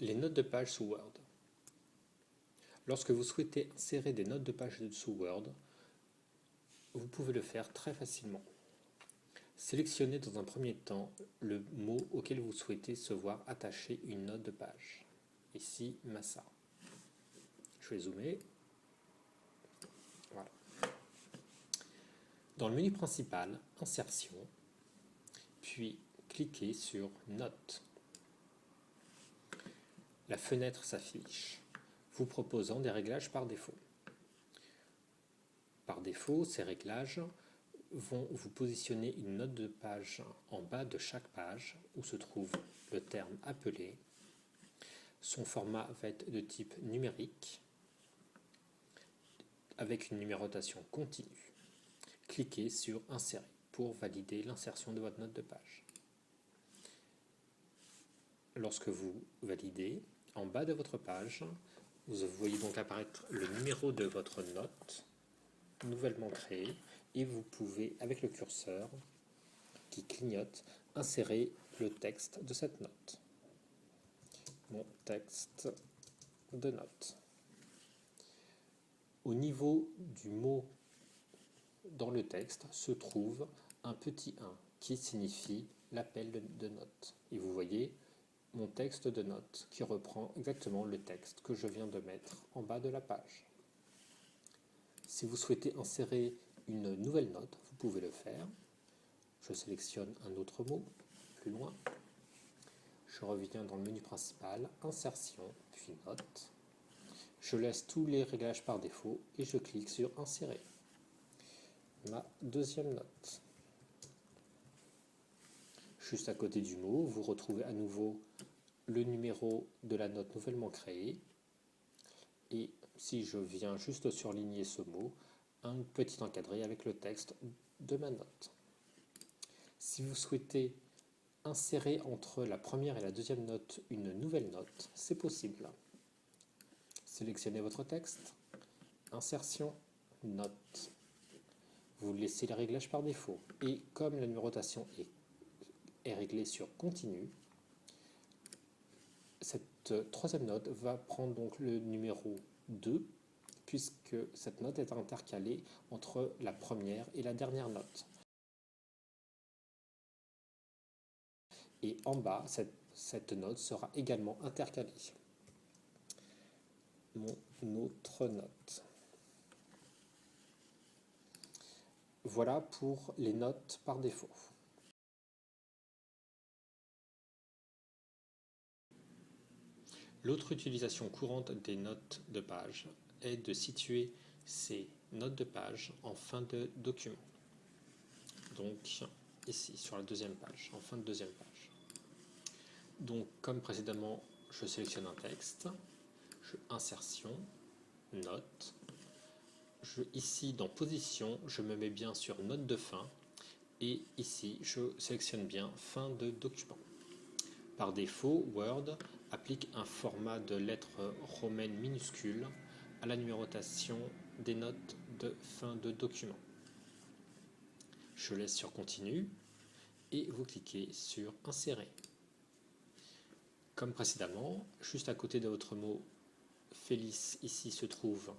Les notes de page sous Word. Lorsque vous souhaitez insérer des notes de page sous Word, vous pouvez le faire très facilement. Sélectionnez dans un premier temps le mot auquel vous souhaitez se voir attacher une note de page. Ici, Massa. Je vais zoomer. Voilà. Dans le menu principal, Insertion, puis cliquez sur Notes. La fenêtre s'affiche, vous proposant des réglages par défaut. Par défaut, ces réglages vont vous positionner une note de page en bas de chaque page où se trouve le terme appelé. Son format va être de type numérique avec une numérotation continue. Cliquez sur Insérer pour valider l'insertion de votre note de page. Lorsque vous validez, en bas de votre page, vous voyez donc apparaître le numéro de votre note nouvellement créée et vous pouvez, avec le curseur qui clignote, insérer le texte de cette note. Mon texte de note. Au niveau du mot dans le texte se trouve un petit 1 qui signifie l'appel de note. Et vous voyez mon texte de note qui reprend exactement le texte que je viens de mettre en bas de la page. Si vous souhaitez insérer une nouvelle note, vous pouvez le faire. Je sélectionne un autre mot, plus loin. Je reviens dans le menu principal, Insertion, puis Note. Je laisse tous les réglages par défaut et je clique sur Insérer. Ma deuxième note. Juste à côté du mot, vous retrouvez à nouveau le numéro de la note nouvellement créée. Et si je viens juste surligner ce mot, un petit encadré avec le texte de ma note. Si vous souhaitez insérer entre la première et la deuxième note une nouvelle note, c'est possible. Sélectionnez votre texte, Insertion, Note. Vous laissez les réglages par défaut. Et comme la numérotation est réglée sur Continue, cette troisième note va prendre donc le numéro 2, puisque cette note est intercalée entre la première et la dernière note. Et en bas, cette note sera également intercalée. Mon autre note. Voilà pour les notes par défaut. L'autre utilisation courante des notes de page est de situer ces notes de page en fin de document. Donc ici, sur la deuxième page, en fin de deuxième page. Donc comme précédemment, je sélectionne un texte, Insertion, Note. Ici, dans Position, je me mets bien sur Note de fin et ici, je sélectionne bien Fin de document. Par défaut, Word applique un format de lettres romaines minuscules à la numérotation des notes de fin de document. Je laisse sur Continue et vous cliquez sur Insérer. Comme précédemment, juste à côté de votre mot Félix, ici se trouve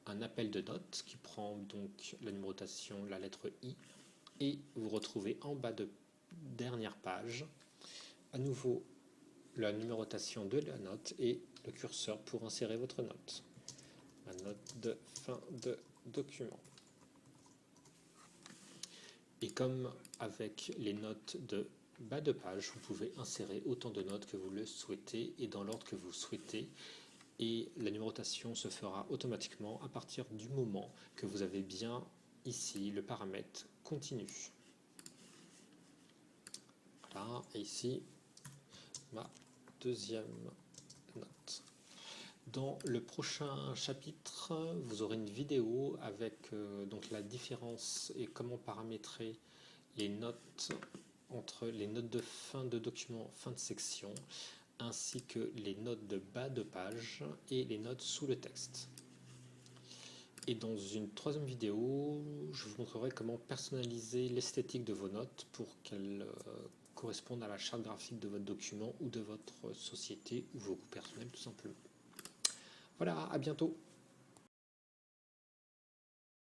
un appel de notes qui prend donc la numérotation, la lettre I, et vous retrouvez en bas de dernière page à nouveau la numérotation de la note et le curseur pour insérer votre note. La note de fin de document. Et comme avec les notes de bas de page, vous pouvez insérer autant de notes que vous le souhaitez et dans l'ordre que vous souhaitez. Et la numérotation se fera automatiquement à partir du moment que vous avez bien ici le paramètre continu. Voilà, et ici ma deuxième note. Dans le prochain chapitre, vous aurez une vidéo avec donc la différence et comment paramétrer les notes entre les notes de fin de document, fin de section, ainsi que les notes de bas de page et les notes sous le texte. Et dans une troisième vidéo, je vous montrerai comment personnaliser l'esthétique de vos notes pour qu'elles correspondent à la charte graphique de votre document ou de votre société ou vos goûts personnels tout simplement. Voilà, à bientôt.